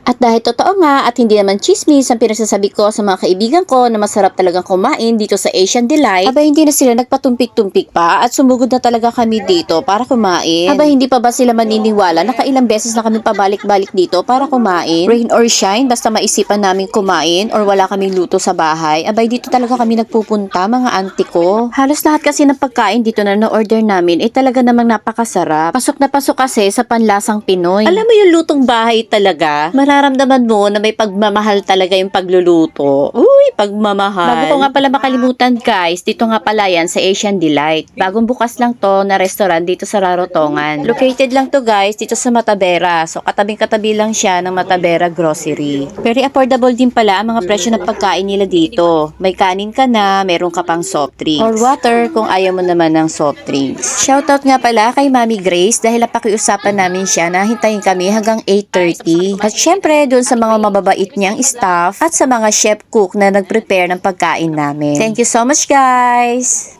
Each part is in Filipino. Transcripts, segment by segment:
At dahil totoo nga at hindi naman chismis ang pinagsasabi ko sa mga kaibigan ko na masarap talagang kumain dito sa Asian Delight, aba hindi na sila nagpatumpik-tumpik pa at sumugod na talaga kami dito para kumain. Aba hindi pa ba sila maniniwala na kailang beses na kami pabalik-balik dito para kumain? Rain or shine, basta maisipan namin kumain or wala kaming luto sa bahay, abay dito talaga kami nagpupunta mga auntie ko. Halos lahat kasi ng pagkain dito na na-order namin ay talaga namang napakasarap. Pasok na pasok kasi sa panlasang Pinoy. Alam mo yung lutong bahay talaga? Mararamdaman mo na may pagmamahal talaga yung pagluluto. Uy, pagmamahal. Bago ko nga pala makalimutan guys, dito nga pala yan sa Asian Delight. Bagong bukas lang to na restaurant dito sa Rarotongan. Located lang to guys dito sa Matavera. So katabing-katabi lang siya ng Matavera Grocery. Very affordable din pala ang mga presyo ng pagkain nila dito. May kanin ka na, meron ka pang soft drinks. Or water kung ayaw mo naman ng soft drinks. Shoutout nga pala kay Mami Grace dahil napakiusapan namin siya na hintayin kami hanggang 8:30. At syempre, doon sa mga mababait niyang staff at sa mga chef cook na nag-prepare ng pagkain namin. Thank you so much, guys!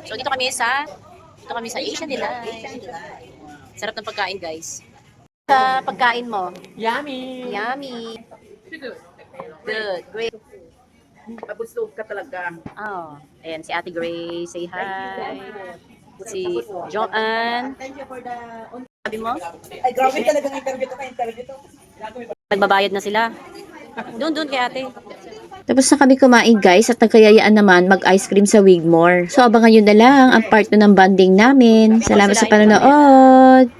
So, dito kami sa Asian Delight. Sarap ng pagkain, guys. Sa pagkain mo? Yummy! Yummy! Good, great. Pabusog ka talaga. Oh, ayan si Ate Grace, say hi. Si Joanne. Thank you for the... Sabi mo? Ay, grabe talagang interview to. Nagbabayad na sila. Doon kay ate. Tapos na kami kumain guys at nagkayayaan naman mag-ice cream sa Wigmore. So abangan nyo na lang ang part 2 ng bonding namin. Salamat sa panonood!